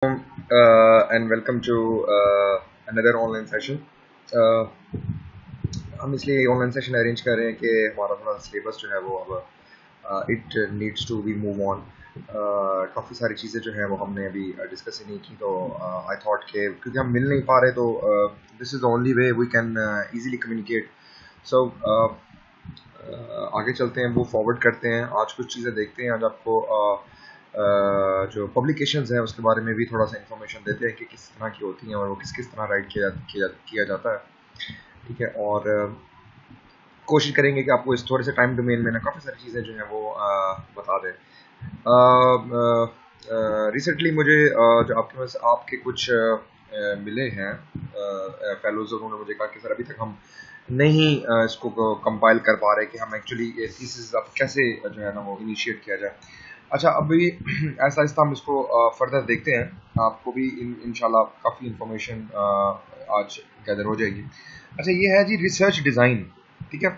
And welcome to another online session. Uh, हम इसलिए online session arrange कर रहे हैं कि हमारा थोड़ा सिलेबस जो है वो अब it needs to be move on. काफ़ी सारी चीज़ें जो हैं वो हमने अभी डिस्कस ही नहीं की, तो आई थॉट के क्योंकि हम मिल नहीं पा रहे तो this is the only way we can easily communicate. So आगे चलते हैं, वो फॉरवर्ड करते हैं। आज कुछ चीज़ें देखते हैं। आज आपको जो पब्लिकेशंस हैं उसके बारे में भी थोड़ा सा इन्फॉर्मेशन देते हैं कि किस तरह की होती हैं और वो किस किस तरह राइट किया जाता है। ठीक है, और कोशिश करेंगे कि आपको इस थोड़े से टाइम डोमेन में ना काफ़ी सारी चीज़ें जो हैं वो बता दें। रिसेंटली मुझे जो आपके पास आपके कुछ मिले हैं फेलोज, उन्होंने मुझे कहा कि सर अभी तक हम नहीं इसको कंपाइल कर पा रहे कि हम एक्चुअली ये थीसिस अब कैसे जो है ना वो इनिशिएट किया जाए। अच्छा, अभी ऐसा आहिस्ता हम इसको फर्दर देखते हैं। आपको भी इंशाल्लाह काफ़ी इंफॉर्मेशन आज गैदर हो जाएगी। अच्छा, ये है जी रिसर्च डिज़ाइन। ठीक है,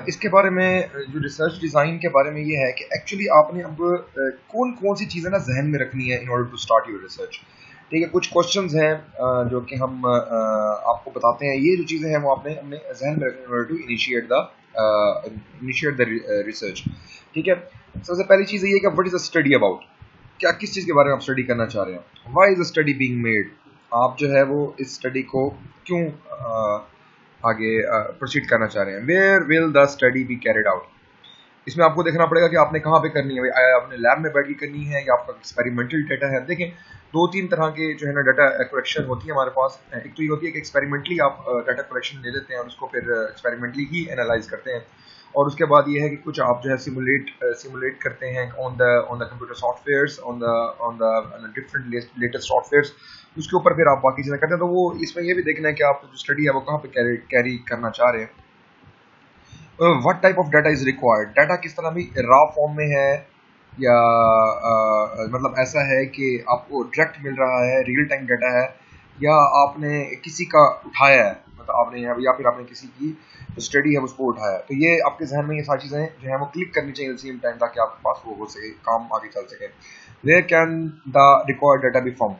इसके बारे में जो रिसर्च डिज़ाइन के बारे में ये है कि एक्चुअली आपने अब कौन कौन सी चीज़ें ना जहन में रखनी है in order to start your research. ठीक है, कुछ क्वेश्चंस हैं जो कि हम आपको बताते हैं। ये जो चीज़ें हैं वो आपने अपने जहन में रखनी in order to initiate the research. ठीक है, सबसे पहली चीज़ ये है कि what is a study about. क्या किस चीज़ के बारे में आप स्टडी करना चाह रहे हैं। Why is a study being made. आप जो है वो इस स्टडी को क्यों आगे प्रोसीड करना चाह रहे हैं। Where will the study be carried out. इसमें आपको देखना पड़ेगा कि आपने कहाँ पे करनी है। भाई आपने लैब में बैठ के करनी है या आपका एक्सपेरिमेंटल डेटा है। देखें, दो तीन तरह के जो है ना डाटा कलेक्शन होती है हमारे पास। एक तो ये होती है कि एक्सपेरिमेंटली आप डाटा कलेक्शन ले लेते हैं और उसको फिर एक्सपेरिमेंटली ही एनालाइज करते हैं। और उसके बाद ये है कि कुछ आप जो है सिमुलेट करते हैं on the computer softwares, on the different latest softwares. उसके ऊपर फिर आप बाकी चीज़ें करते हैं। तो वो इसमें ये भी देखना है कि आप जो स्टडी है वो कहाँ पे कैरी करना चाह रहे हैं। What type of data is required. Data किस तरह भी रॉ फॉर्म में है या मतलब ऐसा है कि आपको डायरेक्ट मिल रहा है, रियल टाइम डाटा है, या आपने किसी का उठाया है, मतलब आपने या फिर आपने किसी की जो स्टडी है उसको उठाया है। तो ये आपके जहन में ये सारी चीज़ें जो है वो क्लिक करनी चाहिए सेम टाइम, ताकि आपके पास वो हो सके, काम आगे चल सके। Where can the required data be found.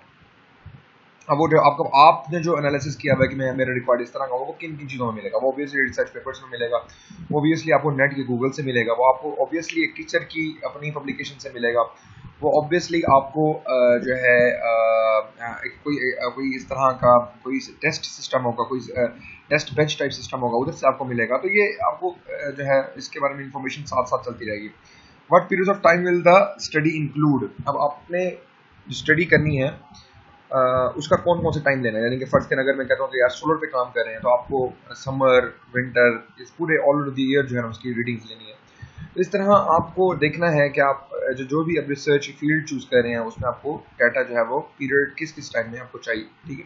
अब वो जो आपने जो एनालिसिस किया हुआ है कि मैं मेरा रिकॉर्ड इस तरह का होगा, वो किन किन चीज़ों में मिलेगा। वो ऑब्वियसली रिसर्च पेपर्स में मिलेगा, ऑब्वियसली आपको नेट के गूगल से मिलेगा, वो आपको ऑब्वियसली एक टीचर की अपनी पब्लिकेशन से मिलेगा, वो ऑब्वियसली आपको जो है कोई इस तरह का कोई टेस्ट सिस्टम होगा, कोई टेस्ट बेंच टाइप सिस्टम होगा, उधर से आपको मिलेगा। तो ये आपको जो है इसके बारे में इंफॉर्मेशन साथ साथ चलती रहेगी। What period of time will the study include. अब आपने जो स्टडी करनी है उसका कौन कौन सा टाइम लेना है। यानी कि फर्स्ट दिन अगर मैं कहता हूँ कि यार सोलर पे काम कर रहे हैं, तो आपको समर, विंटर, इस पूरे ऑल ओवर द ईयर जो है ना उसकी रीडिंग्स लेनी है। तो इस तरह आपको देखना है कि आप जो भी अब रिसर्च फील्ड चूज कर रहे हैं उसमें आपको डाटा जो है वो पीरियड किस किस टाइम में आपको चाहिए। ठीक है,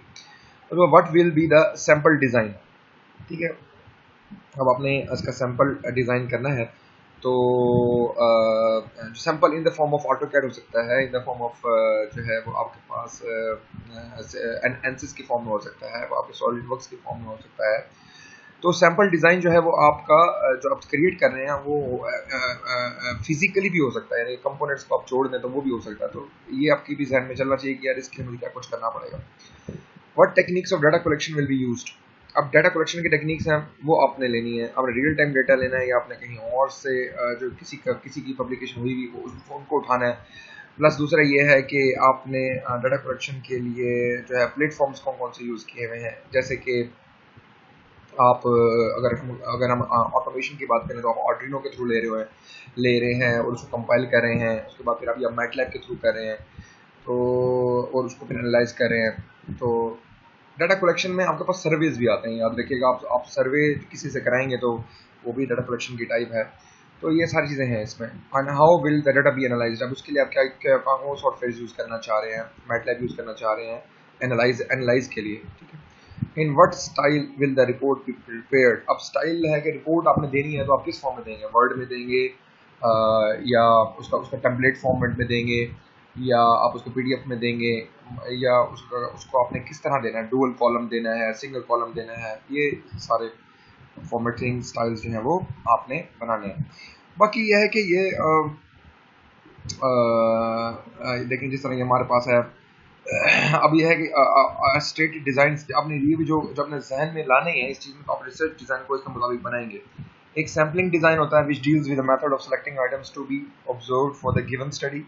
तो what will be the sample design. ठीक है, अब आपने इसका सैंपल डिज़ाइन करना है, तो sample in the form of AutoCAD हो सकता है, इन द फॉर्म ऑफ जो है वो आपके पास एनसिस के फॉर्म में हो सकता है, वो आपके सॉलिड वर्क्स के फॉर्म में हो सकता है। तो सैंपल डिज़ाइन जो है वो आपका जो आप क्रिएट कर रहे हैं वो फिजिकली भी हो सकता है, यानी कंपोनेंट्स को आप जोड़ दें तो वो भी हो सकता है। तो ये आपकी भी जहन में चलना चाहिए कि यार इसके लिए मुझे क्या कुछ करना पड़ेगा। What techniques of data collection will be used. अब डाटा कलेक्शन की टेक्निक्स हैं वो आपने लेनी है। आपने रियल टाइम डाटा लेना है या आपने कहीं और से जो किसी की पब्लिकेशन हुई हुई उनको उठाना है। प्लस दूसरा ये है कि आपने डाटा कलेक्शन के लिए जो है प्लेटफॉर्म्स कौन कौन से यूज़ किए हुए हैं। जैसे कि आप अगर हम ऑटोमेशन की बात करें तो आप आर्डिनो के थ्रू ले रहे हैं और उसको कंपाइल कर रहे हैं। उसके बाद फिर आप या मैटलैब के थ्रू कर रहे हैं, तो और उसको फिर एनालाइज कर रहे हैं। तो डाटा कलेक्शन में आपके पास सर्वेज भी आते हैं, याद रखिएगा। आप सर्वे किसी से कराएंगे तो वो भी डाटा कलेक्शन की टाइप है। तो ये सारी चीज़ें हैं इसमें। And how will the data be analyse. अब उसके लिए आप क्या कौन सॉफ्टवेयर यूज़ करना चाह रहे हैं। मैटलैब यूज़ करना चाह रहे हैं एनालाइज के लिए। ठीक है, in what style will the report be prepared. अब स्टाइल है कि रिपोर्ट आपने देनी है तो आप किस फॉर्म में देंगे। वर्ड में देंगे या उसका टेम्पलेट फॉर्मेट में देंगे, या आप उसको पीडीएफ में देंगे, या उसको आपने किस तरह देना है। डुअल कॉलम देना है, सिंगल कॉलम देना है। ये सारे फॉर्मेटिंग स्टाइल्स जो हैं वो आपने बनाने हैं। बाकी यह है कि ये देखें जिस तरह हमारे पास है अब यह है कि स्टेटेड डिज़ाइन आपने ये भी जो अपने जहन में लाने हैं इस चीज़ में, तो आप रिसर्च डिज़ाइन को इसके मुताबिक बनाएंगे। एक सैम्पलिंग डिज़ाइन होता है which deals with the method of selecting items to be observed for the given study.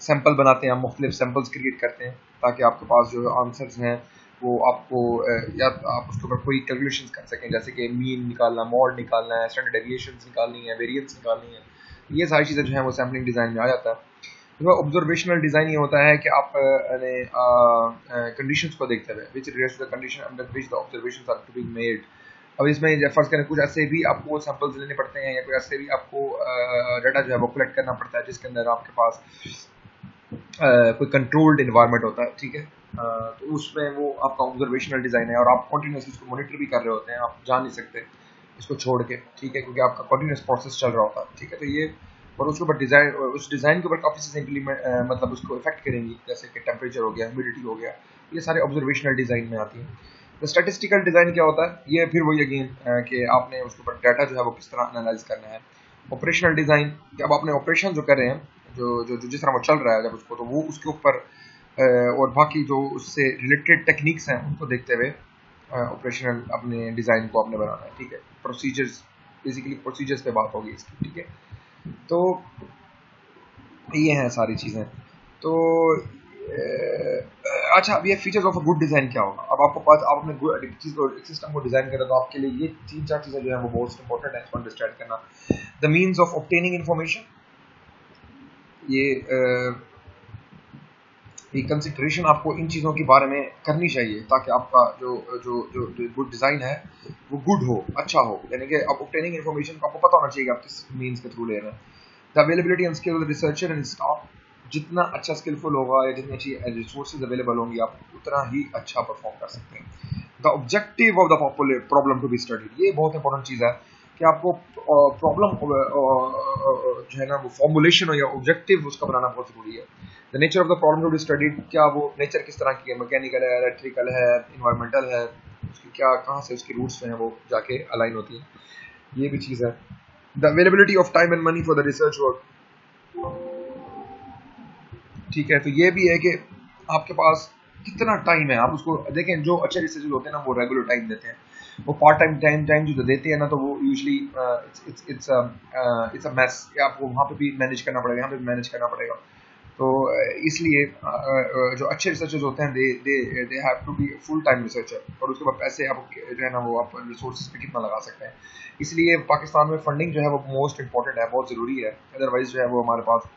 Sample बनाते हैं, हम मुख्तलिफ सैंपल्स क्रिएट करते हैं ताकि आपके पास जो आंसर्स हैं वो आपको या आप उसके ऊपर कोई कैलकुलेशंस कर सकें, जैसे कि मीन निकालना, मॉड निकालना है, स्टैंडर्ड डेविएशंस निकालनी है, वेरिएंस निकालनी है। ये सारी चीज़ें जो हैं वो सैम्पलिंग डिज़ाइन में आ जाता है। तो ऑब्जर्वेशनल डिज़ाइन ये होता है कि आप कंडीशंस को देखते हुए which relates to the condition under which the observations are to be made. अब इसमें फर्ज करें कुछ ऐसे भी आपको सैंपल्स लेने पड़ते हैं या कोई ऐसे भी आपको डाटा जो है वो कलेक्ट करना पड़ता है जिसके अंदर आपके पास कोई कंट्रोल्ड इन्वायरमेंट होता है, ठीक है। तो उसमें वो आपका ऑब्जर्वेशनल डिज़ाइन है और आप कॉन्टीन्यूसली इसको मॉनिटर भी कर रहे होते हैं, आप जा नहीं सकते इसको छोड़ के, ठीक है, क्योंकि आपका कॉन्टीन्यूस प्रोसेस चल रहा होता है, ठीक है। तो ये और उसके ऊपर डिज़ाइन, उस डिज़ाइन के ऊपर काफ़ी चीज़ें इम्प्लीमेंट मतलब उसको इफेक्ट करेंगी, जैसे कि टेम्परेचर हो गया, ह्यूमिडिटी हो गया, ये सारे ऑब्जर्वेशनल डिज़ाइन में आती हैं। तो स्टैटिस्टिकल डिज़ाइन क्या होता है, ये फिर वही अगेन कि आपने उसके ऊपर डाटा जो है वो किस तरह एनालाइज करना है। ऑपरेशनल डिज़ाइन, जब आपने ऑपरेशन जो कर रहे हैं, जो जिस तरह वो चल रहा है जब उसको, तो वो उसके ऊपर और बाकी जो उससे रिलेटेड टेक्निक्स हैं उनको देखते हुए ऑपरेशनल अपने डिज़ाइन को आपने बनाना है, ठीक है। प्रोसीजर्स, बेसिकली प्रोसीजर्स पे बात होगी इसकी, ठीक है। तो ये हैं सारी चीज़ें। तो अच्छा, अब ये features of a good design क्या होगा। अब आपको पास आप अपने चीज़ को, सिस्टम को डिज़ाइन करें तो आपके लिए ये 3-4 चीज़ें जो है वो बहुत इंपॉर्टेंट है इसको अंडरस्टैंड करना। The means of obtaining information, ये कंसिडरेशन आपको इन चीज़ों के बारे में करनी चाहिए ताकि आपका जो जो जो गुड डिज़ाइन है वो गुड हो, अच्छा हो, यानी कि आप ऑब्टेनिंग इंफॉर्मेशन को आपको पता होना चाहिए कि आप किस मीन्स के थ्रू ले रहे हैं। The availability and skill of the researcher and staff, जितना अच्छा स्किलफुल होगा या जितनी अच्छी रिसोर्सेज अवेलेबल होंगी आप उतना ही अच्छा परफॉर्म कर सकते हैं। The objective of the problem to be studied, ये बहुत इंपॉर्टेंट चीज़ है कि आपको प्रॉब्लम जो है ना वो फॉर्मुलेशन हो या ऑब्जेक्टिव उसका बनाना बहुत ज़रूरी है। The nature of the problem to be studied, क्या वो नेचर किस तरह की है, मैकेनिकल है, इलेक्ट्रिकल है, इन्वायरमेंटल है, उसकी क्या कहाँ से उसकी रूट्स जो हैं वो जाके अलाइन होती हैं, ये भी चीज़ है। The availability of time and money for the research work, ठीक है। तो ये भी है कि आपके पास कितना टाइम है, आप उसको देखें। जो अच्छे रिसर्चर्स होते हैं ना वो रेगुलर टाइम देते हैं, वो पार्ट टाइम जो देते हैं ना तो वो यूजली इट्स अ मैस, आपको वहाँ पे भी मैनेज करना पड़ेगा, यहाँ पे भी मैनेज करना पड़ेगा। तो इसलिए जो अच्छे रिसर्चर्स होते हैं they have to be full time researcher, और उसके बाद पैसे आप जो है ना वो आप रिसोर्सेज पे कितना लगा सकते हैं। इसलिए पाकिस्तान में फंडिंग जो है वो मोस्ट इंपॉर्टेंट है, बहुत ज़रूरी है, अदरवाइज जो है वो हमारे पास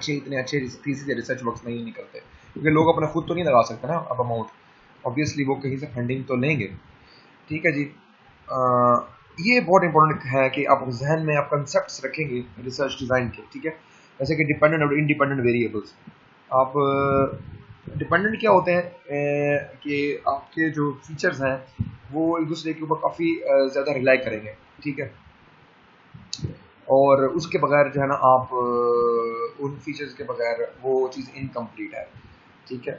इतने अच्छे थीसिस या रिसर्च वर्क्स नहीं निकलते, क्योंकि लोग अपने खुद तो नहीं लगा सकते ना अब अमाउंट, ऑब्वियसली वो कहीं से फंडिंग तो लेंगे, ठीक है जी। ये बहुत इंपॉर्टेंट है कि आप जहन में आप कंसेप्ट रखेंगे रिसर्च डिज़ाइन के, ठीक है। जैसे कि डिपेंडेंट और इंडिपेंडेंट वेरिएबल्स, आप डिपेंडेंट क्या होते हैं कि आपके जो फीचर्स हैं वो एक दूसरे के ऊपर काफ़ी ज़्यादा रिलाई करेंगे, ठीक है। और उसके बगैर जो है ना आप उन फीचर्स के बगैर वो चीज़ इनकम्प्लीट है, ठीक है।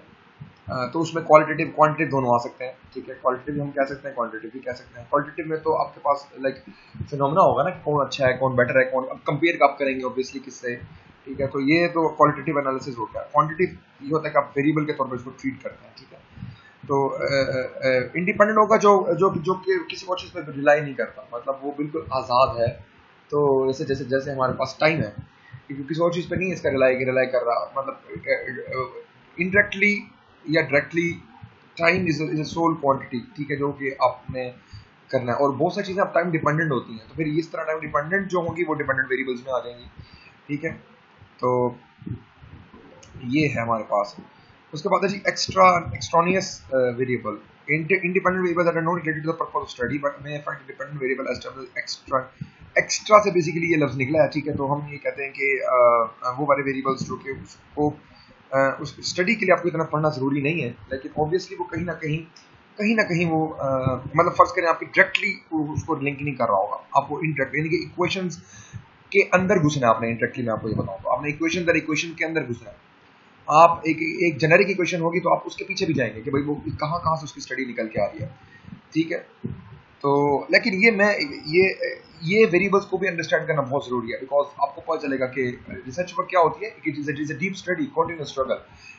तो उसमें क्वालिटेटिव क्वांटिटेटिव दोनों आ सकते हैं, ठीक है। क्वालिटेटिव हम कह सकते हैं, क्वांटिटेटिव भी कह सकते हैं। क्वालिटेटिव में तो आपके पास लाइक फिनोमेना होगा ना कि कौन अच्छा है, कौन बेटर है, कौन, अब कंपेयर आप करेंगे ऑब्वियसली किससे, ठीक है। तो ये तो क्वालिटेटिव एनालिसिस होता है। क्वांटिटेटिव ये होता है कि आप वेरिएबल के तौर पर इसको ट्रीट करते हैं, ठीक है। तो इंडिपेंडेंट होगा जो जो जो कि किसी और चीज़ पर रिलाई नहीं करता, मतलब वो बिल्कुल आज़ाद है। तो जैसे जैसे जैसे हमारे पास टाइम है, क्योंकि किसी और चीज़ पर नहीं इसका रिलाई कर रहा, मतलब इनडायरेक्टली या directly time is a sole quantity, ठीक है, जो कि आपने करना है। और बहुत सारी चीज़ें आप टाइम डिपेंडेंट होती हैं, तो फिर इस तरह टाइम डिपेंडेंट जो होंगी वो डिपेंडेंट वेरिएबल्स में आ जाएंगी, ठीक है। तो ये है हमारे पास। उसके बाद है जी एक्स्ट्रानियस variable, independent variables that are not related to the purpose of study but may affect the dependent variable as termed extra से बेसिकली ये लफ्ज़ निकला है, ठीक है। तो हम ये कहते हैं कि वो वाले वेरिएबल्स जो कि उसको उस स्टडी के लिए आपको इतना पढ़ना ज़रूरी नहीं है, लेकिन ऑब्वियसली वो कहीं ना कहीं वो मतलब फ़र्ज़ करें आपकी डायरेक्टली उसको लिंक नहीं कर रहा होगा, आपको इनडायरेक्ट, यानी कि इक्वेशंस के अंदर घुसना है आपने। इंडायरेक्टली मैं आपको ये बताऊँ तो आपने इक्वेशन के अंदर घुसना है। आप एक जेनेरिक इक्वेशन होगी तो आप उसके पीछे भी जाएंगे कि भाई वो कहाँ से उसकी स्टडी निकल के आ रही है, ठीक है। तो लेकिन ये वेरिएबल्स को भी अंडरस्टैंड करना बहुत जरूरी है, बिकॉज आपको पता चलेगा कि रिसर्च वर्क क्या होती है, it is a deep study, continuous struggle.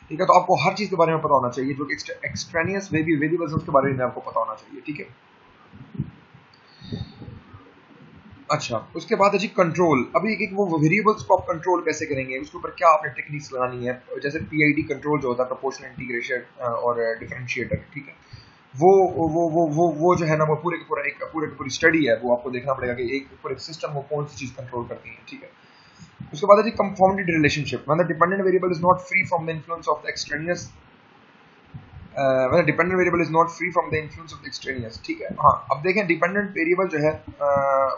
ठीक है, तो आपको हर चीज के बारे में पता होना चाहिए, जो कि एक्सट्रेनियस वेरिएबल्स उसके बारे में आपको पता होना चाहिए। ठीक है, अच्छा, उसके बाद है जी कंट्रोल। अभी एक वो वेरिएबल्स को आप कंट्रोल कैसे करेंगे, उसके ऊपर क्या आपने टेक्निक्स लगानी है, जैसे पीआईडी कंट्रोल जो होता है, प्रोपोर्शनल इंटीग्रेशन और डिफरेंशिएटर। ठीक है, वो जो है ना, वो पूरे की पूरी स्टडी है, वो आपको देखना पड़ेगा कि एक पूरे सिस्टम को कौन सी चीज कंट्रोल करती है। ठीक है, उसके बाद है जी कंपाउंडेड रिलेशनशिप, मतलब dependent variable is not free from the influence of the extraneous, मतलब dependent variable is not free from the influence of extraneous. ठीक है, हाँ, अब देखें डिपेंडेंट वेरिएबल जो है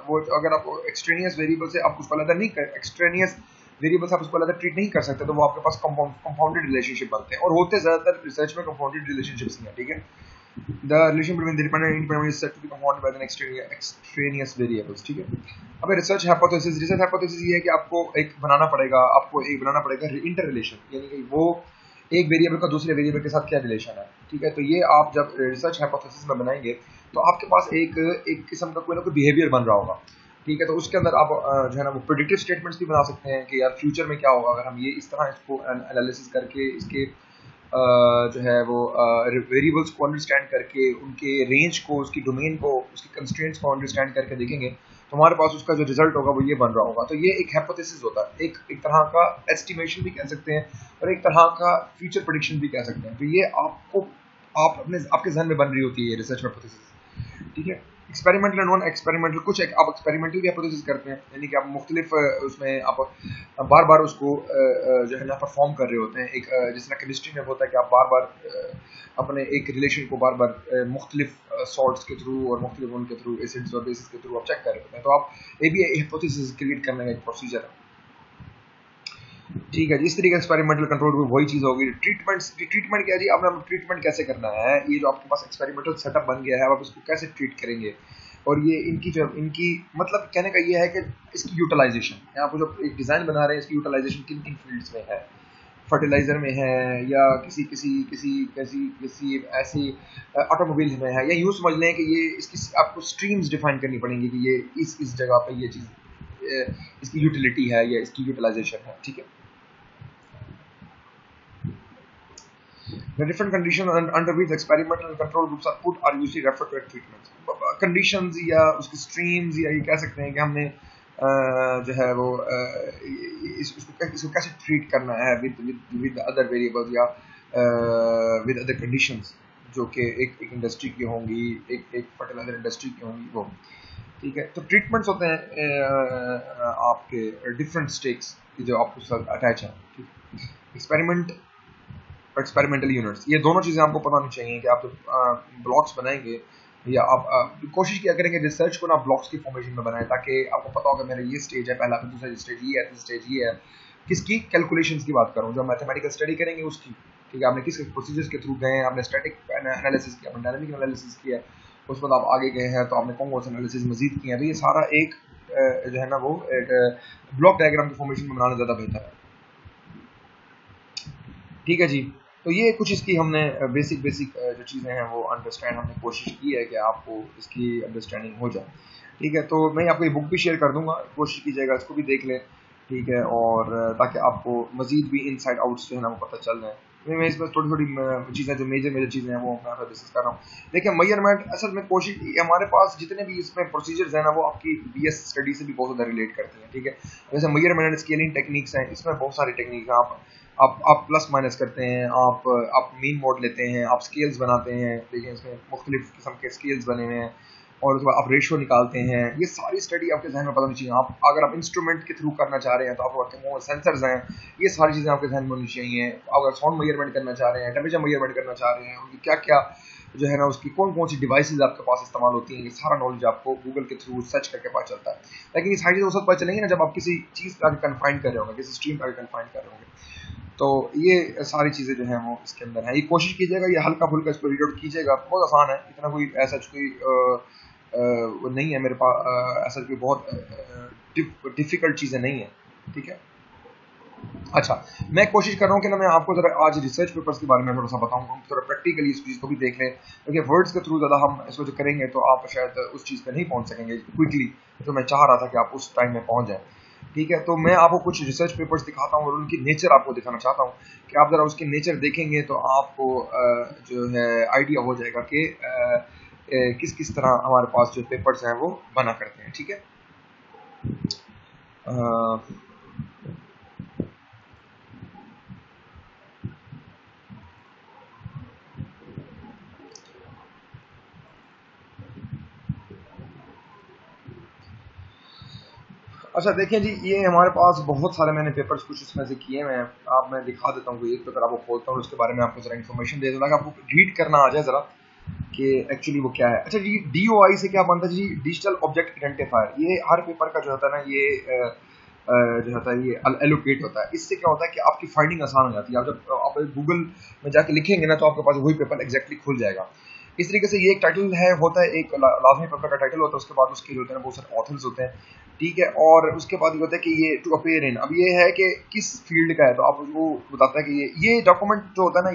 वो अगर आप एक्सट्रेनियस वेरिएबल से आप उसको अलग नहीं कर, एक्सट्रेनियस वेरिएबल से आप उसको अलग ट्रीट नहीं कर सकते, तो वो आपके पास कंपाउंडेड रिलेशनशिप बनते हैं, और होते ज्यादातर रिसर्च में कंपाउंडेड रिलेशनशिप्स ही हैं। ठीक है, the relation between the dependent and independent is said to be compounded by the extraneous variables। ठीक है, अब रिसर्च हाइपोथेसिस ये है कि आपको एक बनाना पड़ेगा इंटर रिलेशन, यानी कि वो एक वेरिएबल का दूसरे वेरिएबल के साथ क्या रिलेशन है। ठीक है, तो ये आप जब रिसर्च हाइपोथेसिस में बनाएंगे तो आपके पास एक किस्म का कोई ना कोई बिहेवियर बन रहा होगा। ठीक है, तो उसके अंदर आप जो है ना वो प्रेडिक्टिव स्टेटमेंट्स भी बना सकते हैं कि यार फ्यूचर में क्या होगा अगर हम ये इस तरह इसको एनालिसिस करके इसके जो है वो वेरिएबल्स को अंडरस्टैंड करके उनके रेंज को, उसकी डोमेन को, उसकी कंस्ट्रेंट्स को अंडरस्टैंड करके देखेंगे, तो हमारे पास उसका जो रिजल्ट होगा वो ये बन रहा होगा। तो ये एक हाइपोथेसिस होता है, एक तरह का एस्टिमेशन भी कह सकते हैं और एक तरह का फ्यूचर प्रेडिक्शन भी कह सकते हैं। तो ये आपके जहन में बन रही होती है रिसर्च हाइपोथेसिस। ठीक है, एक्सपेरिमेंटल एंड नॉन एक्सपेरिमेंटल, कुछ आप एक्सपेरिमेंटल भी हाइपोथेसिस करते हैं, यानी कि आप मुख्तलिफ उसमें आप बार बार उसको जो है ना परफॉर्म कर रहे होते हैं। एक जिस तरह केमिस्ट्री में होता है कि आप बार बार अपने एक रिलेशन को बार बार मुख्तलिफ सॉल्ट्स के थ्रू और मुख्तलिफ उनके थ्रू, एसिड्स और बेसिस के थ्रू आप चेक कर रहे होते हैं। तो आप ये भी हाइपोथेसिस क्रिएट करने का एक प्रोसीजर है। ठीक है, जिस तरीके एक्सपेरिमेंटल कंट्रोल भी वही चीज होगी। ट्रीटमेंट क्या जी, आपने ट्रीटमेंट कैसे करना है, ये जो आपके पास एक्सपेरिमेंटल सेटअप बन गया है आप इसको कैसे ट्रीट करेंगे, और ये इनकी मतलब कहने का ये है कि इसकी यूटिलाइजेशन, आप जो एक डिजाइन बना रहे हैं इसकी यूटिलाइजेशन किन किन फील्ड्स में है, फर्टिलाइजर में है या किसी किसी किसी किसी किसी ऐसी ऑटोमोबाइल में है, या यूँ समझ लें कि ये इसकी आपको स्ट्रीम्स डिफाइन करनी पड़ेंगी कि ये इस जगह पे ये चीज़ इसकी यूटिलिटी है या इसकी यूटिलाइजेशन है। ठीक है, the different conditions under which experimental and control groups are put are usually referred to as treatments। conditions या उसकी streams या ये कह सकते हैं कि हमने जो है वो इसको कैसे ट्रीट करना है विद अदर वेरिएबल्स या विद अदर कंडीशंस जो कि एक इंडस्ट्री की होंगी, एक फर्टिलाइजर इंडस्ट्री की होंगी वो। ठीक है, तो ट्रीटमेंट्स होते हैं आपके डिफरेंट स्टेक्स जो आपको साथ अटैच है। एक्सपेरिमेंटल यूनिट्स, ये दोनों चीज़ें आपको पता होनी चाहिए कि आप जब ब्लॉक्स बनाएंगे या आप कोशिश किया करेंगे रिसर्च को ना ब्लॉक्स की फॉर्मेशन में बनाएं, ताकि आपको पता होगा मेरा ये स्टेज है पहला, दूसरा स्टेज ये है, तीसरा स्टेज ये है। किसकी कैलकुलेशंस की बात करूँ, जो मैथमेटिकल स्टडी करेंगे उसकी। ठीक है, आपने किस प्रोसीजर्स के थ्रू गए हैं, आपने स्टैटिक एनालिसिस किया, आपने डायनामिक एनालिसिस किया, उसके बाद आप आगे गए हैं तो आपने कौन सा एनालिसिस मजीद किया। तो ये सारा एक जो है ना वो एक ब्लॉक डायग्राम की फॉर्मेशन में बनाना ज़्यादा बेहतर है। ठीक है जी, तो ये कुछ इसकी हमने बेसिक जो चीज़ें हैं वो अंडरस्टैंड हमने कोशिश की है कि आपको इसकी अंडरस्टैंडिंग हो जाए। ठीक है, तो मैं आपको ये बुक भी शेयर कर दूंगा, कोशिश कीजिएगा इसको भी देख लें। ठीक है, और ताकि आपको मजीद भी इनसाइड आउट्स जो है ना वो पता चल जाए। मैं इसमें थोड़ी थोड़ी चीज़ें जो मेजर चीज़ें हैं वो मैं डिस्कस कर रहा हूँ। देखिए, मेजरमेंट असल में कोशिश हमारे पास जितने भी इसमें प्रोसीजर्स हैं ना वो आपकी बीएस स्टडी से भी बहुत ज़्यादा रिलेट करती हैं। ठीक है, जैसे मेजरमेंट एंड स्केलिंग टेक्निक्स हैं, इसमें बहुत सारी टेक्निक्स हैं। आप प्लस माइनस करते हैं, आप मीन मोड लेते हैं, आप स्केल्स बनाते हैं। देखिए, इसमें मुख्तलिफ किस्म के स्केल्स बने हुए हैं, और उसके बाद आप रेशियो निकालते हैं। ये सारी स्टडी आपके जहन में पता होनी चाहिए। आप अगर आप इंस्ट्रूमेंट के थ्रू करना चाह रहे हैं तो आपको सेंसर्स हैं, ये सारी चीज़ें आपके जहन में होनी चाहिए। अगर साउंड मेजरमेंट करना चाह रहे हैं, टेम्परेचर मेजरमेंट करना चाह रहे हैं, उनकी क्या क्या जो है ना उसकी कौन कौन सी डिवाइसेज आपके पास इस्तेमाल होती हैं, ये सारा नॉलेज आपको गूगल के थ्रू सर्च करके पता चलता है। लेकिन ये सारी चीज़ें उस वक्त पता चलेंगी ना जब आप किसी चीज़ पर आगे कन्फाइंड कर रहे होंगे, किसी स्ट्रीम पर आगे कन्फाइंड कर रहे होंगे। तो ये सारी चीज़ें जो हैं वो इसके अंदर हैं। ये कोशिश कीजिएगा, ये हल्का फुल्का इसको रीड आउट कीजिएगा, बहुत आसान है, इतना कोई ऐसा कोई वो नहीं है मेरे पास, ऐसा कोई बहुत डिफ़िकल्ट चीज़ें नहीं है। ठीक है, अच्छा, मैं कोशिश कर रहा हूँ कि ना मैं आपको ज़रा आज रिसर्च पेपर्स के बारे में थोड़ा सा बताऊँ, हम थोड़ा प्रैक्टिकली इस चीज़ को भी देख लें, क्योंकि वर्ड्स के थ्रू ज़्यादा हम इसको जो करेंगे तो आप शायद उस चीज़ पे नहीं पहुँच सकेंगे क्विकली, जो मैं चाह रहा था कि आप उस टाइम में पहुँच जाएँ। ठीक है, तो मैं आपको कुछ रिसर्च पेपर्स दिखाता हूँ और उनकी नेचर आपको दिखाना चाहता हूँ कि आप ज़रा उसकी नेचर देखेंगे तो आपको जो है आइडिया हो जाएगा कि किस किस तरह हमारे पास जो पेपर्स हैं वो बना करते हैं। ठीक है, अच्छा देखिए जी, ये हमारे पास बहुत सारे मैंने पेपर्स कुछ इसमें से किए हुए हैं। आप मैं दिखा देता हूँ, कोई एक पेपर आपको खोलता हूँ, उसके बारे में आपको जरा इन्फॉर्मेशन दे दूँगा, आपको रीड करना आ जाए जरा कि एक्चुअली वो क्या है। अच्छा जी, DOI से क्या बनता है जी? Digital object identifier. ये हर पेपर का जो होता है ना, ये जो होता है ये एलोकेट होता है। इससे क्या होता है कि आपकी फाइंडिंग आसान हो जाती है। आप जब आप गूगल में जाके लिखेंगे ना, तो आपके पास वही पेपर एग्जैक्टली खुल जाएगा। इस तरीके से ये एक टाइटल है, होता है एक लाजमी पेपर का टाइटल होता है, उसके बाद उसके जो होते हैं बहुत सारे ऑथर्स होते हैं। ठीक है, और उसके बाद ये होता है कि ये टू अपेयर इन, अब ये है कि किस फील्ड का है, तो आप वो बताता है कि ये डॉक्यूमेंट जो होता है ना,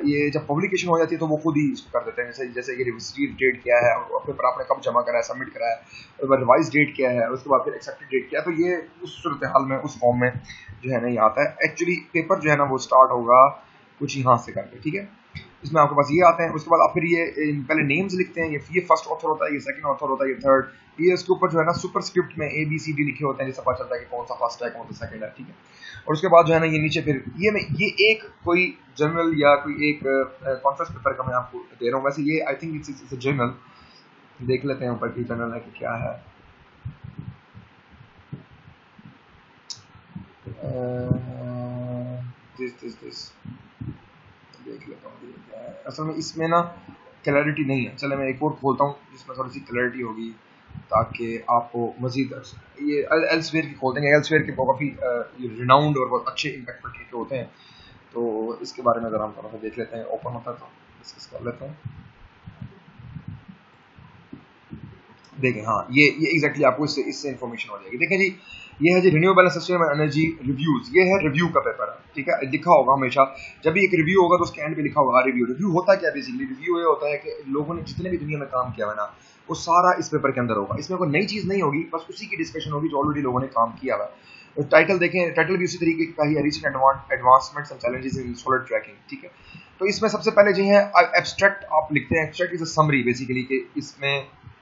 ये जब पब्लिकेशन हो जाती है तो वो खुद ही इसको कर देते हैं। जैसे जैसे कि रिसीव डेट क्या है, पेपर आपने कब जमा करा है, सबमिट करा है, उसके बाद रिवाइज डेट क्या है, उसके बाद फिर एक्सेप्टेड डेट क्या है, तो ये उस सूरत हाल में उस फॉर्म में जो है ना ये आता है। एक्चुअली पेपर जो है ना वो स्टार्ट होगा कुछ यहाँ से करके। ठीक है, इसमें आपके पास ये आते हैं, उसके बाद आप फिर ये पहले नेम्स लिखते हैं, ये फर्स्ट ऑथर होता है, ये सेकंड ऑथर होता है, ये थर्ड, ये इसके ऊपर जो है ना सुपर स्क्रिप्ट में ABCD लिखे होते हैं, जिससे पता चलता है कि कौन सा फर्स्ट है कौन सा सेकंड है। ठीक है, और उसके बाद जो है ना ये नीचे फिर ये एक कोई जर्नल या कोई एक कॉन्फ्रेंस पेपर का मैं आपको दे रहा हूँ। वैसे ये I think it's a journal, देख लेते हैं ऊपर की जर्नल है कि क्या है। दिस देख लेता हूँ असल में इसमें ना क्लैरिटी नहीं है। चले मैं एक और खोलता हूँ जिसमें थोड़ी सी क्लैरिटी होगी, ताकि आपको मजीद ये एल्सवेयर की खोल देंगे। एल्सवेयर के काफ़ी रिनाउंड और बहुत अच्छे इम्पैक्ट के होते हैं, तो इसके बारे में ज़रा हम थोड़ा सा देख लेते हैं। ओपन होता है तो डिस्कस कर लेते हैं। देखें, हाँ ये एग्जैक्टली आपको इससे इन्फॉर्मेशन हो जाएगी। देखें जी, ये है जी रिन्यूएबल सिस्टम एनर्जी रिव्यूज, ये है रिव्यू का पेपर है। ठीक है, लिखा होगा हमेशा जब भी एक रिव्यू होगा तो उसके एंड पे लिखा होगा रिव्यू। रिव्यू होता क्या बेसिकली? रिव्यू ये होता है कि लोगों ने जितने भी दुनिया में काम किया है ना, वो सारा इस पेपर के अंदर होगा। इसमें कोई नई चीज़ नहीं होगी, बस उसी की डिस्कशन होगी जो ऑलरेडी लोगों ने काम किया हुआ है। तो टाइटल देखें, टाइटल भी उसी तरीके का ही है, recent advancements and challenges in solar tracking. ठीक है, तो इसमें सबसे पहले जो है एब्स्ट्रैक्ट आप लिखते हैं। Abstract is a summary basically, कि इसमें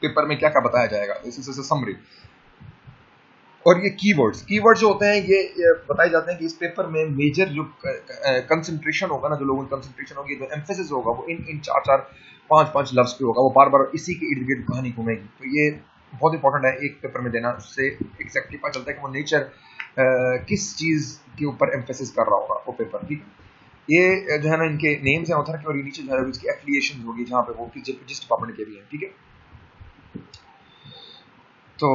पेपर में क्या क्या बताया जाएगा, दिस इज अ समरी। और ये कीवर्ड्स जो होते हैं ये बताए जाते हैं कि इस पेपर में मेजर जो कंसंट्रेशन होगा ना, जो लोगों की कंसंट्रेशन होगी, जो एम्फेसिस होगा, वो इन चार चार पांच पांच लफ्ज पे होगा, वो बार बार इसी के इर्द गिर्द कहानी घूमेगी। तो ये बहुत इंपॉर्टेंट है एक पेपर में देना, उससे एग्जैक्टली पता चलता है कि वो नेचर किस चीज के ऊपर एम्फेसिस कर रहा होगा वो पेपर। ठीक है, ये जो है ना इनके नेम्स हैं ऑथर के, और ये नीचे जो है इसकी एफिलिएशन होगी जहाँ पे वो जिस डिपार्टमेंट के भी हैं। ठीक है, तो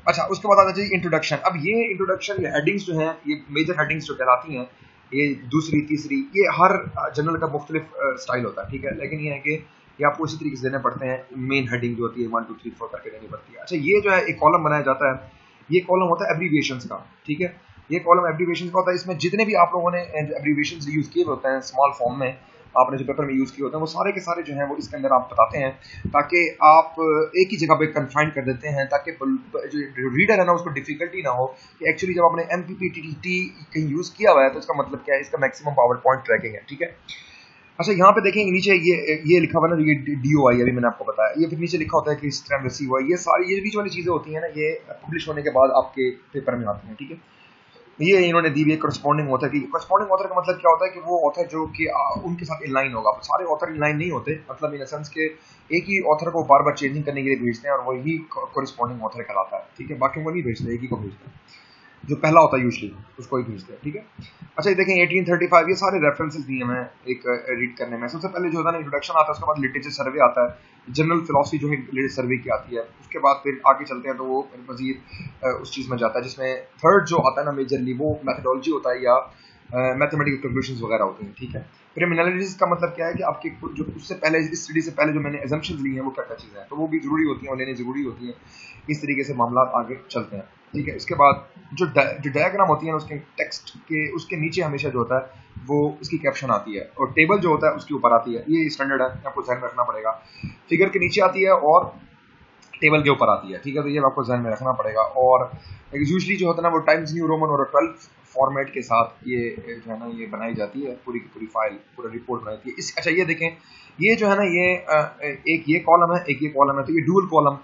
अच्छा उसके बाद आता है इंट्रोडक्शन। अब ये इंट्रोडक्शन, ये हेडिंग्स जो हैं, ये मेजर हेडिंग्स जो कहलाती हैं, ये दूसरी तीसरी, ये हर जनरल का मुख्तलिफ स्टाइल होता है। ठीक है, लेकिन ये है कि ये आपको इसी तरीके से देने पड़ते हैं। मेन हेडिंग जो होती है 1 2 3 4 करके देनी पड़ती है। अच्छा, ये जो है एक कॉलम बनाया जाता है, ये कॉलम होता है एब्रीविएशंस का। ठीक है, ये कॉलम एब्रीविएशंस का होता है। इसमें जितने भी आप लोगों ने एब्रीविएशंस यूज किए होते हैं स्मॉल फॉर्म में, आपने जो पेपर में यूज किए होते हैं, वो सारे के सारे जो हैं वो इसके अंदर आप बताते हैं, ताकि आप एक ही जगह पे कन्फाइन कर देते हैं, ताकि जो रीडर है ना उसको डिफिकल्टी ना हो कि एक्चुअली जब आपने MPPTT कहीं यूज किया हुआ है तो इसका मतलब क्या है, इसका मैक्सिमम पावर पॉइंट ट्रैकिंग है। ठीक है, अच्छा यहाँ पे देखेंगे नीचे ये लिखा हुआ ना, ये DOI अभी मैंने आपको बताया, ये फिर नीचे लिखा होता है कि स्ट्रैम रिसीव हुआ। ये सारी ये बीच वाली चीजें होती हैं ना, ये पब्लिश होने के बाद आपके पेपर में आती हैं। ठीक है, ये इन्होंने दी हुई करस्पॉन्डिंग ऑथर की। करस्पॉन्डिंग ऑथर का मतलब क्या होता है कि वो ऑथर जो कि उनके साथ इनलाइन होगा। सारे ऑथर इनलाइन नहीं होते, मतलब इन सेंस के एक ही ऑथर को बार बार चेंजिंग करने के लिए भेजते हैं और वही करस्पॉन्डिंग ऑथर कहलाता है। ठीक है, बाकी को नहीं भेजते, एक ही को भेजते हैं, जो पहला होता है यूजली उसको ही भेजते हैं। ठीक है, अच्छा ये देखें 1835, ये सारे रेफरेंसेस दिए हैं एक रीड करने में। सबसे पहले जो होता है ना इंट्रोडक्शन आता है, उसके बाद लिटरेचर सर्वे आता है, जनरल फिलोसफी जो है सर्वे की आती है। उसके बाद फिर आगे चलते हैं तो वो मजीद उस चीज़ में जाता है, जिसमें थर्ड जो आता है ना मेजरली, वो मैथडोलॉजी होता है या मैथमेटिकल कंक्लूजन्स वगैरह होते हैं। ठीक है, क्रिमिनलिटीज का मतलब क्या है कि आपके जो उससे पहले इस स्टडी से पहले जो मैंने एजम्पशंस ली हैं वो क्या क्या चीज़ें हैं, तो वो भी जरूरी होती हैं और लेनी जरूरी होती हैं। इस तरीके से मामला आगे चलते हैं। ठीक है, इसके बाद जो डायग्राम होती है उसके टेक्स्ट के उसके नीचे हमेशा जो होता है वो इसकी कैप्शन आती है, और टेबल जो होता है उसके ऊपर आती है। ये स्टैंडर्ड है, आपको ध्यान रखना पड़ेगा। फिगर के नीचे आती है और टेबल के ऊपर आती है। ठीक है, तो ये आपको ध्यान में रखना पड़ेगा। और यूजली जो होता है ना वो टाइम्स न्यू रोमन और 12 फॉर्मेट के साथ ये जो है ना ये बनाई जाती है, पूरी की पूरी फाइल, पूरा रिपोर्ट बनाई जाती है। इस अच्छा ये देखें, ये जो है ना ये एक ये कॉलम है, एक ये कॉलम है, तो ये डुअल कॉलम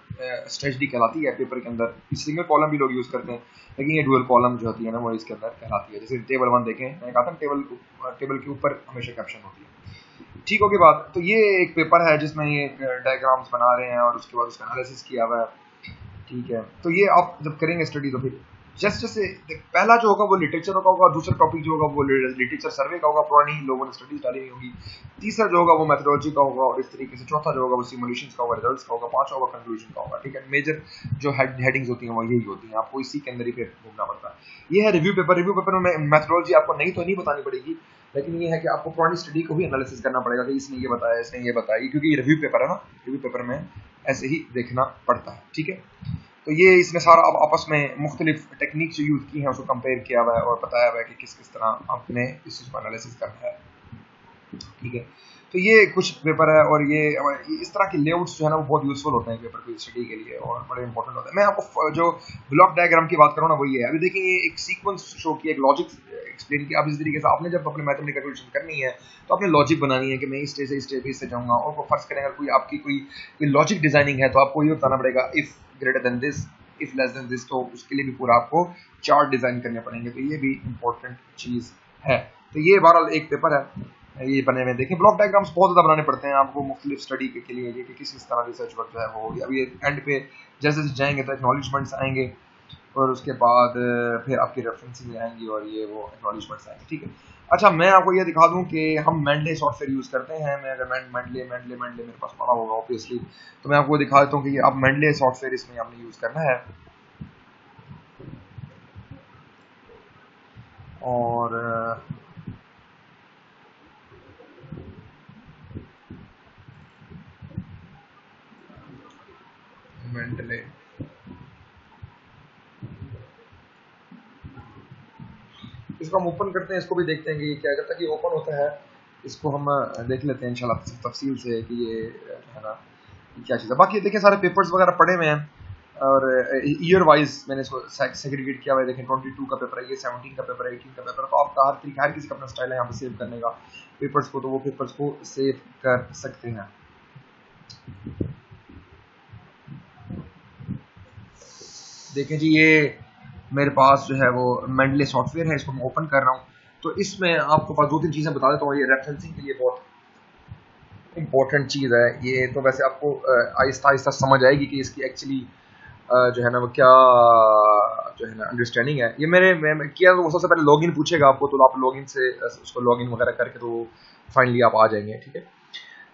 स्ट्रेटजी कहलाती है पेपर के अंदर। सिंगल कॉलम भी लोग यूज करते हैं, लेकिन ये डुअल कॉलम जो होती है ना वो इसके अंदर कहलाती है। जैसे टेबल 1 देखें, मैंने कहा था टेबल के ऊपर हमेशा कैप्शन होती है। ठीक होगी बात। तो ये एक पेपर है जिसमें ये डायग्राम्स बना रहे हैं और उसके बाद उसका एनालिसिस किया हुआ है। ठीक है, तो ये आप जब करेंगे स्टडी तो फिर जैसे पहला जो होगा वो लिटरेचर का होगा, दूसरा टॉपिक जो होगा वो लिटरेचर सर्वे का होगा, पुरानी लोगों ने स्टडीज डाली हुई होगी, तीसरा जो होगा वो मेथोडोलॉजी का होगा, और इस तरीके से चौथा जो होगा वो सिमुलेशंस का होगा, रिजल्ट्स का होगा, पांचवा होगा कंक्लूजन का होगा। ठीक है, मेजर जो हेडिंग्स होती हैं वो यही होती हैं, आपको इसी के अंदर ही फिर घूमना पड़ता है। ये है रिव्यू पेपर। रिव्यू पेपर में मेथोडोलॉजी आपको नहीं बतानी पड़ेगी, लेकिन ये है कि आपको पुरानी स्टडी को भी एनालिसिस करना पड़ेगा कि इसने ये बताया, इसने ये बताया, क्योंकि ये रिव्यू पेपर है ना, रिव्यू पेपर में ऐसे ही देखना पड़ता है। ठीक है, तो ये इसमें सारा अब आपस में मुख्तलिफ टेक्निक जो यूज़ की हैं उसको कंपेयर किया हुआ है और बताया हुआ है कि किस किस तरह आपने इस चीज़ को एनालिसिस करना है। ठीक है, तो ये कुछ पेपर है, और ये इस तरह के लेआउट्स जो है ना वो बहुत यूजफुल होते हैं पेपर की स्टडी के लिए और बड़े इंपॉर्टेंट होते हैं। मैं आपको जो ब्लॉक डायग्राम की बात करूँ ना वो ये है। अभी देखिए ये एक सीक्वेंस शो किया, एक लॉजिक एक्सप्लेन किया। अब इस तरीके से आपने जब अपने मैथमेटिकल कैलकुलेशन करनी है तो आपने लॉजिक बनानी है कि मैं इस स्टेज से इस स्टेज पे इससे जाऊँगा, और फर्ज करें अगर कोई आपकी कोई लॉजिक डिजाइनिंग है तो आपको ये बताना पड़ेगा if greater than this, if less than this, तो उसके लिए भी पूरा आपको चार्ट डिजाइन करने पड़ेंगे। तो ये भी इंपॉर्टेंट चीज है। तो ये बहरहाल एक पेपर है ये बने हुए। देखें ब्लॉक डायग्राम्स बहुत ज़्यादा बनाने पड़ते हैं आपको मुख्तलिफ स्टडी के लिए कि किस तरह रिसर्च वर्क जो है वो होगी। अभी एंड पे जैसे जैसे जाएंगे तो एक्नॉलेजमेंट्स आएंगे, और उसके बाद फिर आपकी रेफरेंसेस आएंगी और ये वो एक्नॉलेजमेंट्स आएंगे। ठीक है, अच्छा मैं आपको ये दिखा दूं कि हम मेंडले सॉफ्टवेयर यूज़ करते हैं। मैं अगर मेंडले मेरे पास पड़ा होगा ऑब्वियसली, तो मैं आपको दिखा देता हूँ कि अब मेंडले सॉफ्टवेयर इसमें हमने यूज़ करना है। और मेंडले इसको हम ओपन करते हैं, इसको भी देखते हैं कि क्या करता है कि ओपन होता है। इसको हम देख लेते हैं इंशाल्लाह तफसील से कि ये है ना क्या चीज़ है। बाकी देखिए सारे पेपर्स वगैरह पड़े हुए हैं, और ईयर वाइज मैंने इसको सेग्रीगेट किया हुआ है। देखें 22 का पेपर है, ये 17 का पेपर है, 18 का पेपर है। तो आपका हर तरीका, हर किसी का अपना स्टाइल है यहाँ पे सेव करने का पेपर्स को, तो वो पेपर्स को सेव कर सकते हैं। देखें जी ये मेरे पास जो है वो मेंडले सॉफ्टवेयर है, इसको मैं ओपन कर रहा हूँ। तो इसमें आपको पास 2-3 चीज़ें बता देता हूँ। ये रेफरेंसिंग के लिए बहुत इंपॉर्टेंट चीज़ है। ये तो वैसे आपको आहिस्ता आहिस्ता समझ आएगी कि इसकी एक्चुअली जो है ना वो क्या जो है ना अंडरस्टैंडिंग है। ये मैं किया तो सबसे पहले लॉगिन पूछेगा आपको, तो आप लॉगिन से उसको लॉगिन वगैरह करके तो फाइनली आप आ जाएंगे। ठीक है,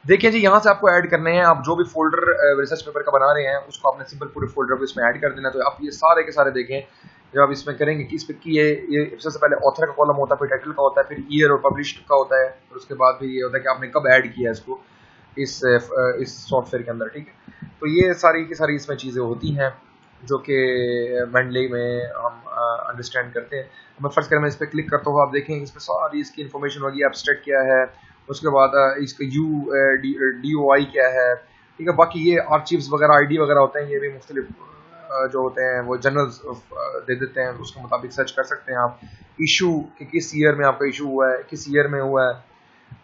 देखिए जी यहाँ से आपको ऐड करने हैं। आप जो भी फोल्डर रिसर्च पेपर का बना रहे हैं उसको आपने सिंपल पूरे फोल्डर को इसमें ऐड कर देना। तो आप ये सारे के सारे देखें जब आप इसमें करेंगे कि इस पे की ये सबसे पहले ऑथर का कॉलम होता है, फिर टाइटल का होता है, फिर ईयर और पब्लिश्ड का होता है, और उसके बाद फिर ये होता है कि आपने कब ऐड किया इसको इस सॉफ्टवेयर के अंदर। ठीक है, तो ये सारी की सारी इसमें चीज़ें होती हैं जो कि मेंडले में हम अंडरस्टैंड करते हैं। मैं फर्स्ट करें मैं इस पर क्लिक करता हूँ, आप देखें इसमें सारी इसकी इन्फॉर्मेशन होगी, एब्स्ट्रैक्ट क्या है, उसके बाद इसका DOI क्या है। ठीक है, बाकी ये आर्चीव्स वगैरह ID वगैरह होते हैं, ये भी मुख्तलिफ जो होते हैं वो जर्नल्स दे देते हैं, उसके मुताबिक सर्च कर सकते हैं आप। इशू कि किस ईयर में आपका इशू हुआ है, किस ईयर में हुआ है।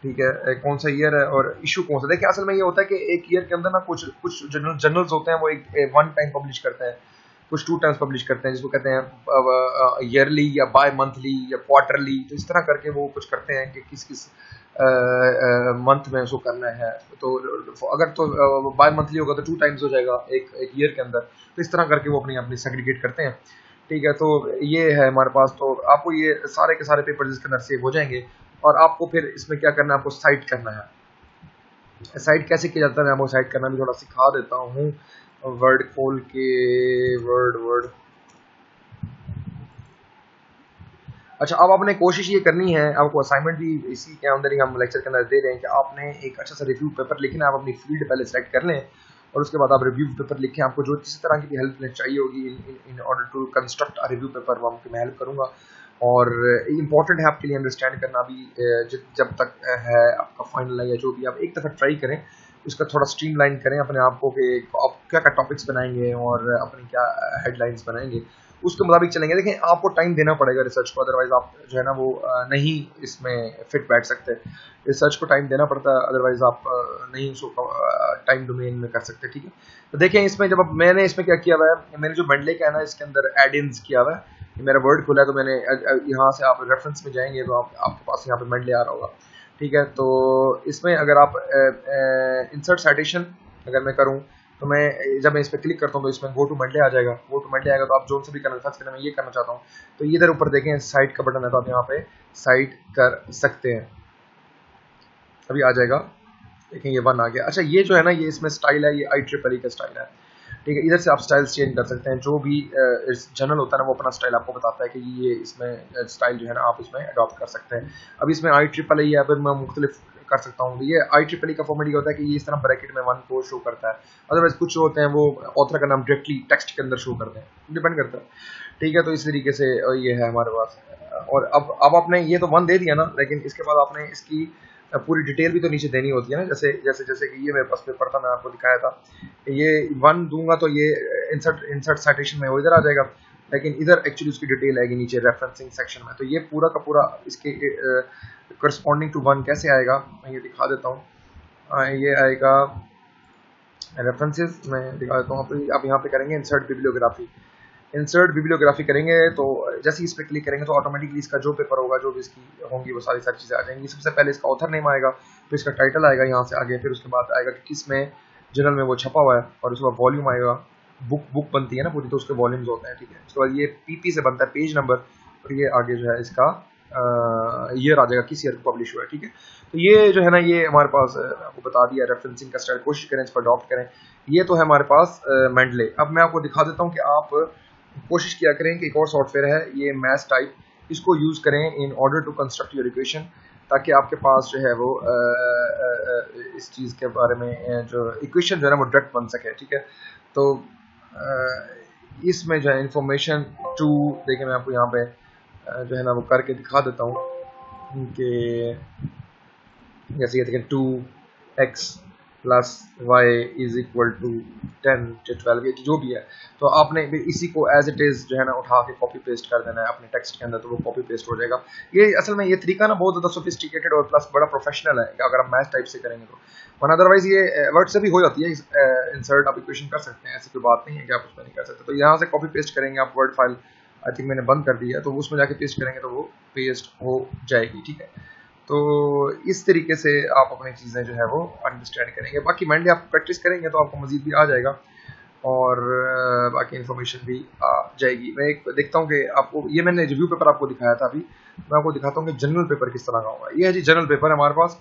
ठीक है, कौन सा ईयर है और इशू कौन सा। देखिए असल में ये होता है कि एक ईयर के अंदर ना कुछ जर्नल्स होते हैं वो एक 1 टाइम पब्लिश करते हैं, कुछ 2 टाइम्स पब्लिश करते हैं, जिसको कहते हैं ईयरली या बाय मंथली या क्वार्टरली। तो इस तरह करके वो कुछ करते हैं कि किस किस मंथ में उसको करना है। तो अगर तो बाय मंथली होगा तो 2 टाइम्स हो जाएगा एक ईयर के अंदर। तो इस तरह करके वो अपनी सेग्रीगेट करते हैं। ठीक है, तो ये है हमारे पास। तो आपको ये सारे के सारे पेपर इसके अंदर सेव हो जाएंगे, और आपको फिर इसमें क्या करना है, आपको साइट करना है। साइट कैसे किया जाता है मैं आपको साइट करना भी थोड़ा सिखा देता हूँ। वर्ड खोल के वर्ड अच्छा, अब आपने कोशिश ये करनी है, आपको असाइनमेंट भी इसी के अंदर ही हम लेक्चर के अंदर दे रहे हैं कि आपने एक अच्छा सा रिव्यू पेपर लिखना है। आप अपनी फील्ड पहले सेलेक्ट कर लें, और उसके बाद आप रिव्यू पेपर लिखें। आपको जो जिस तरह की भी हेल्प चाहिए होगी in order to construct a review paper, वो मैं हेल्प करूँगा। और इम्पॉर्टेंट है आपके लिए अंडरस्टैंड करना भी, जब तक है आपका फाइनल है या जो भी, आप एक दफ़ा ट्राई करें, उसका थोड़ा स्ट्रीमलाइन करें अपने आप को कि आप क्या क्या टॉपिक्स बनाएंगे और अपनी क्या हेडलाइंस बनाएंगे, उसके मुताबिक चलेंगे। देखें, आपको टाइम देना पड़ेगा रिसर्च को, अदरवाइज आप जो है ना वो नहीं इसमें फिट बैठ सकते। रिसर्च को टाइम देना पड़ता है, अदरवाइज आप नहीं उसको टाइम डोमेन में कर सकते। ठीक है, तो देखें इसमें जब मैंने इसमें क्या किया हुआ है, मैंने जो मेंडले का है ना इसके अंदर एड-इन्स किया हुआ है। मेरा वर्ड खुला है तो मैंने यहाँ से आप रेफरेंस में जाएंगे तो आपके पास यहाँ पे मेंडले आ रहा होगा। ठीक है, तो इसमें अगर आप इंसर्ट साइटेशन अगर मैं करूँ तो मैं जब मैं इस पर क्लिक करता हूँ तो इसमें गो टू मेंडले आ जाएगा। गो टू मेंडले आएगा तो आप जो से भी करना, फर्स्ट करना मैं ये करना चाहता हूँ तो ये इधर ऊपर देखें साइट का बटन है, तो आप यहाँ पे साइट कर सकते हैं। अभी आ जाएगा, देखें ये 1 आ गया। अच्छा, ये जो है ना ये इसमें स्टाइल है, ये IEEE का स्टाइल है। ठीक है, इधर से आप स्टाइल्स चेंज कर सकते हैं। जो भी जनरल होता है ना वो अपना स्टाइल आपको बताता है कि ये इसमें स्टाइल जो है ना आप इसमें अडॉप्ट कर सकते हैं। अब इसमें IEEE है, फिर मैं मुख्तलिफ कर सकता हूँ। ये IEEE का फॉर्मेट ये होता है कि ये इस तरह ब्रैकेट में 1 को शो करता है, अदरवाइज कुछ होते हैं वो ऑथर का नाम डायरेक्टली टेक्स्ट के अंदर शो करते हैं, डिपेंड करता है। ठीक है, तो इस तरीके से ये है हमारे पास। और अब आपने ये तो 1 दे दिया ना, लेकिन इसके बाद आपने इसकी पूरी डिटेल भी तो नीचे देनी होती है ना। जैसे कि ये मेरे पास पेपर था, मैं आपको दिखाया था, ये 1 दूंगा तो ये इंसर्ट साइटेशन में वो इधर आ जाएगा, लेकिन इधर एक्चुअली उसकी डिटेल आएगी नीचे रेफरेंसिंग सेक्शन में। तो ये पूरा का पूरा इसके करस्पॉन्डिंग टू 1 कैसे आएगा, मैं ये दिखा देता हूँ। ये आएगा रेफरेंसेस, मैं दिखा देता हूँ। आप यहाँ पे करेंगे इंसर्ट बिब्लियोग्राफी, इंसर्ट बिब्लियोग्राफी करेंगे तो जैसे इस पर क्लिक करेंगे तो ऑटोमेटिकली इसका जो पेपर होगा, जो भी इसकी होंगी वो सारी चीज़ें आ जाएंगी। सबसे पहले इसका ऑथर नेम आएगा, फिर इसका टाइटल आएगा यहाँ से आगे, फिर उसके बाद आएगा कि किस में जर्नल में वो छपा हुआ है, और उसके बाद वॉल्यूम आएगा। बुक बनती है ना पूरी, तो उसके वॉल्यूम्स होते हैं। ठीक है, उसके बाद ये PP से बनता है, पेज नंबर, और ये आगे जो है इसका ईयर आ जाएगा, किस ईयर को पब्लिश हुआ है। ठीक है, तो ये जो है ना ये हमारे पास आपको बता दिया रेफरेंसिंग का स्टाइल। कोशिश करें इस पर अडॉप्ट करें। ये तो है हमारे पास मेंडले। अब मैं आपको दिखा देता हूँ कि आप कोशिश किया करें कि एक और सॉफ्टवेयर है ये मैथ टाइप, इसको यूज़ करें in order to construct your equation, ताकि आपके पास जो है वो इस चीज़ के बारे में जो इक्वेशन जो है ना वो डायरेक्ट बन सके। ठीक है, तो इसमें जो है इंफॉर्मेशन टू, देखिए मैं आपको यहाँ पे जो है ना वो करके दिखा देता हूँ कि जैसे ये देखें 2x plus y is equal to 10 to 12, ये जो भी है, तो आपने इसी को एज इट इज़ जो है ना उठा के कॉपी पेस्ट कर देना है अपने टेक्स्ट के अंदर, तो वो कॉपी पेस्ट हो जाएगा। ये असल में ये तरीका ना बहुत ज़्यादा सोफिस्टिकेटेड और प्लस बड़ा प्रोफेशनल है अगर आप मैथ टाइप से करेंगे तो, वरना अदरवाइज ये वर्ड से भी हो जाती है। इंसर्ट आप इक्वेशन कर सकते हैं, ऐसी कोई बात नहीं है कि आप उसमें नहीं कर सकते। तो यहाँ से कॉपी पेस्ट करेंगे आप, वर्ड फाइल आई थिंक मैंने बंद कर दी है, तो उसमें जाके पेस्ट करेंगे तो वो पेस्ट हो जाएगी। ठीक है, तो इस तरीके से आप अपनी चीज़ें जो है वो अंडरस्टैंड करेंगे। बाकी मेनली आप प्रैक्टिस करेंगे तो आपको मज़ीद भी आ जाएगा और बाकी इन्फॉर्मेशन भी आ जाएगी। मैं एक देखता हूँ कि आपको ये मैंने रिव्यू पेपर आपको दिखाया था, अभी मैं आपको दिखाता हूँ कि जनरल पेपर किस तरह का होगा। ये है जी जनरल पेपर है हमारे पास।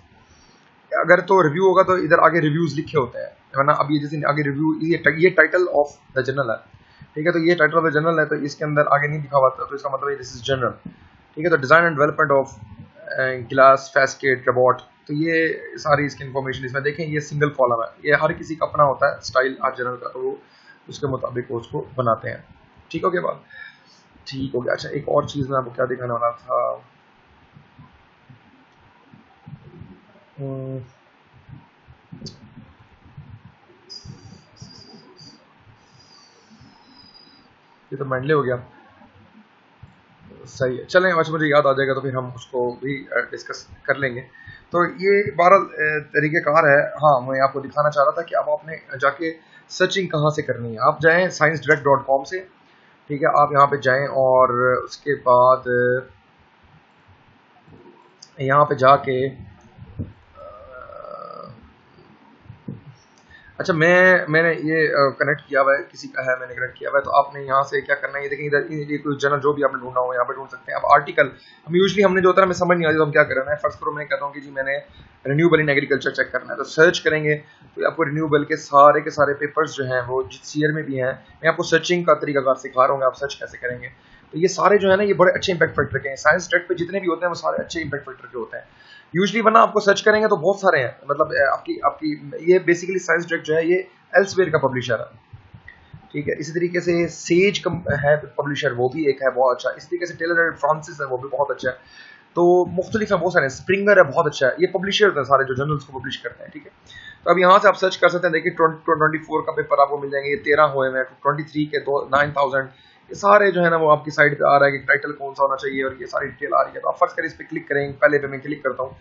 अगर तो रिव्यू होगा तो इधर आगे रिव्यूज़ लिखे होते हैं, वरना अब ये जैसे आगे रिव्यू, ये टाइटल ऑफ द जर्नल है। ठीक है, तो ये टाइटल ऑफ द जर्नल है, तो इसके अंदर आगे नहीं लिखा हुआ था, तो इसका मतलब है दिस इज जनरल। ठीक है, तो design and development of glass facet robot, तो ये सारी इसकी इन्फॉर्मेशन इसमें देखें। ये सिंगल कॉलम है, ये हर किसी का अपना होता है स्टाइल हर जनरल का, तो वो उसके मुताबिक वो उसको बनाते हैं। ठीक हो गया बात, ठीक हो गया। अच्छा, एक और चीज़ मैं आपको क्या दिखाने वाला था, ये तो मेंडले हो गया, सही है। चलें, आज मुझे याद आ जाएगा तो फिर हम उसको भी डिस्कस कर लेंगे। तो ये 12 तरीक़ेकार है। हाँ, मैं आपको दिखाना चाह रहा था कि अब आपने जाके सर्चिंग कहाँ से करनी है। आप जाएं sciencedirect.com से, ठीक है, आप यहाँ पे जाएं और उसके बाद यहाँ पे जाके अच्छा, मैंने ये कनेक्ट किया हुआ है, किसी का है मैंने कनेक्ट किया हुआ है, तो आपने यहाँ से क्या करना है, ये देखें इधर ये कोई जर्नल जो भी आपने ढूंढना हो यहाँ पे ढूंढ सकते हैं। अब आर्टिकल हम यूजुअली हमने जो होता है हमें समझ नहीं आती तो हम क्या करना है, फर्स्ट करो मैं कहता हूँ कि जी मैंने रिन्यूएबल इन एग्रीकल्चर चेक करना है, तो सर्च करेंगे तो आपको रिन्यूएबल के सारे पेपर्स जो हैं वो जिस ईयर में भी हैं, मैं आपको सर्चिंग का तरीकाकार सिखा रहा हूँ, आप सर्च कैसे करेंगे। तो ये सारे जो है ना ये बड़े अच्छे इंपैक्ट फैक्टर के हैं। साइंस टेक पे जितने भी होते हैं वो सारे अच्छे इंपैक्ट फैक्टर के होते हैं यूजली, वरना आपको सर्च करेंगे तो बहुत सारे हैं। मतलब आपकी आपकी ये बेसिकली साइंस टेक जो है ये एल्सवेयर का पब्लिशर है, ठीक है। इसी तरीके से सेज है पब्लिशर, वो भी एक है बहुत अच्छा। इसी तरीके से टेलर एंड फ्रांसिस है, वो भी बहुत अच्छा है। तो मुख्तलिफ है, बहुत सारे। स्प्रिंगर है, बहुत अच्छा है। ये पब्लिशर्स हैं सारे जो जर्नल्स को पब्लिश करते हैं, ठीक है। तो अब यहाँ से आप सर्च कर सकते हैं। देखिए 24 का पेपर आपको मिल जाएंगे, ये 13 हुए हैं, 23 के 9000, ये सारे जो है ना वो आपकी साइड पे आ रहा है कि टाइटल कौन सा होना चाहिए और ये सारी डिटेल आ रही है। तो आप फर्स्ट कर इस पर क्लिक करेंगे। पहले पे मैं क्लिक करता हूँ,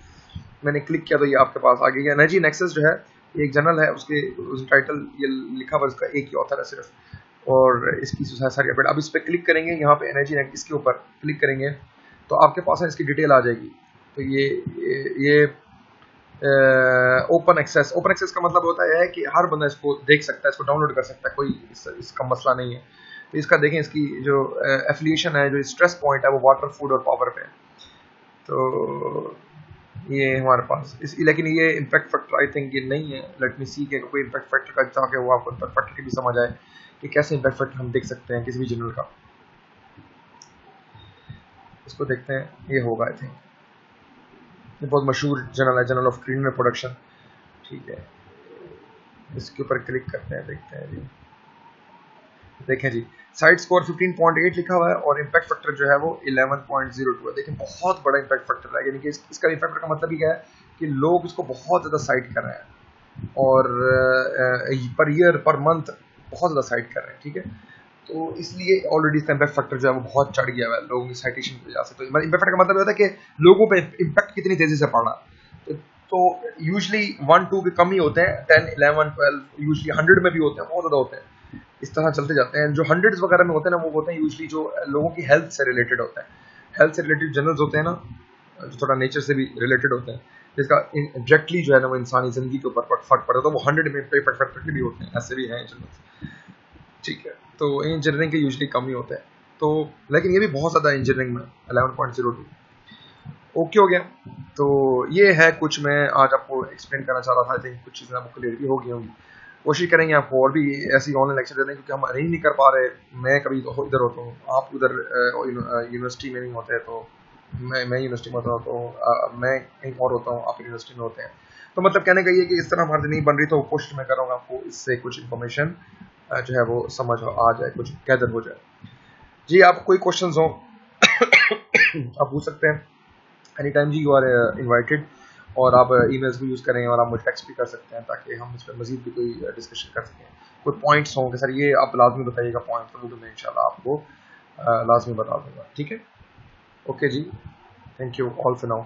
मैंने क्लिक किया तो ये आपके पास आ गया। एनर्जी नेक्सस जो है एक जर्नल है, उसके टाइटल ये लिखा हुआ, इसका एक ही ऑथर है सिर्फ, और इसकी सारी अपडेट। अब इस पर क्लिक करेंगे, यहाँ पे एनर्जी इसके ऊपर क्लिक करेंगे तो आपके पास है इसकी डिटेल आ जाएगी। तो ये ओपन एक्सेस का मतलब होता है कि हर बंदा इसको देख सकता है, इसको डाउनलोड कर सकता है, कोई इसका मसला नहीं है। तो इसका देखें, इसकी जो एफिलिएशन है, जो स्ट्रेस पॉइंट है वो वाटर, फूड और पावर पे है। तो ये हमारे पास लेकिन ये इम्पैक्ट फैक्टर आई थिंक ये नहीं है। लेट मी सी कि कोई इम्पैक्ट फैक्टर का ताकि वो आपको इम्पैक्ट फैक्टर की भी समझ आए कि कैसे इम्पैक्ट फैक्टर हम देख सकते हैं किसी भी जर्नल का। इसको देखते हैं, ये होगा आई थिंक। ये बहुत मशहूर जर्नल है, जर्नल ऑफ क्लीनर प्रोडक्शन, ठीक है। इसके ऊपर क्लिक करते हैं, देखते हैं जी। देखें जी, साइड स्कोर 15.8 लिखा हुआ है और इम्पैक्ट फैक्टर जो है वो 11.02 है। देखें बहुत बड़ा इम्पैक्ट फैक्टर है, यानी कि इसका इम्पैक्ट फैक्टर का मतलब ही क्या है कि लोग इसको बहुत ज़्यादा साइट कर रहे हैं और पर ईयर पर मंथ बहुत ज़्यादा साइट कर रहे हैं, ठीक है। तो इसलिए ऑलरेडी इसका इम्पैक्ट फैक्टर जो है वो बहुत चढ़ गया है लोगों की साइटेशन की वजह से। तो इम्पैक्ट फैक्टर का मतलब होता है कि लोगों पे इम्पैक्ट कितनी तेजी से पड़ रहा है। तो यूजली 1-2 के कम ही होते हैं, 10, 11, 12 यूजली 100 में भी होते हैं, बहुत ज़्यादा होते हैं। इस तरह चलते जाते हैं। जो 100s वगैरह में होते हैं ना, वो होते हैं यूजली जो लोगों की हेल्थ से रिलेटेड होता है। हेल्थ से रिलेटेड जर्नल्स होते हैं ना, जो थोड़ा नेचर से भी रिलेटेड होते हैं, जिसका डायरेक्टली जो है ना वो इंसानी जिंदगी के ऊपर फर्क पड़ता है, तो वो 100 में इम्पैक्ट फैक्टर के भी होते हैं, ऐसे भी हैं जर्नल्स, ठीक है। तो इंजीनियरिंग के यूजली कम ही होते हैं। तो लेकिन ये भी बहुत ज़्यादा इंजीनियरिंग में 11.02 ओके हो गया। तो ये है कुछ मैं आज आपको एक्सप्लेन करना चाह रहा था। आई थिंक कुछ चीज़ें आपको क्लियर भी हो गई होंगी। कोशिश करेंगे आपको और भी ऐसी ऑनलाइन लेक्चर देने, क्योंकि हम अरेंज नहीं कर पा रहे। मैं कभी इधर होता हूँ, आप उधर यूनिवर्सिटी में नहीं होते, तो मैं यूनिवर्सिटी में होता हूँ, मैं कहीं और होता हूँ, आप यूनिवर्सिटी में होते हैं। तो मतलब कहने का ये कि इस तरह हमारी नहीं बन रही, तो कोशिश मैं करूँगा आपको इससे कुछ इन्फॉर्मेशन जो है वो समझ आ जाए, कुछ गैदर हो जाए। जी आप कोई क्वेश्चंस हो आप पूछ सकते हैं एनी टाइम जी, यू आर इन्वाइटेड। और आप ईमेल्स भी यूज़ करें और आप मुझे टेक्स्ट भी कर सकते हैं, ताकि हम इस पर मजीद भी कोई डिस्कशन कर सकें। कोई पॉइंट्स हों कि सर ये आप लाजमी बताइएगा पॉइंट, तो वो भी मैं इंशाल्लाह आपको लाजमी बता दूंगा, ठीक है। ओके जी, thank you all for now.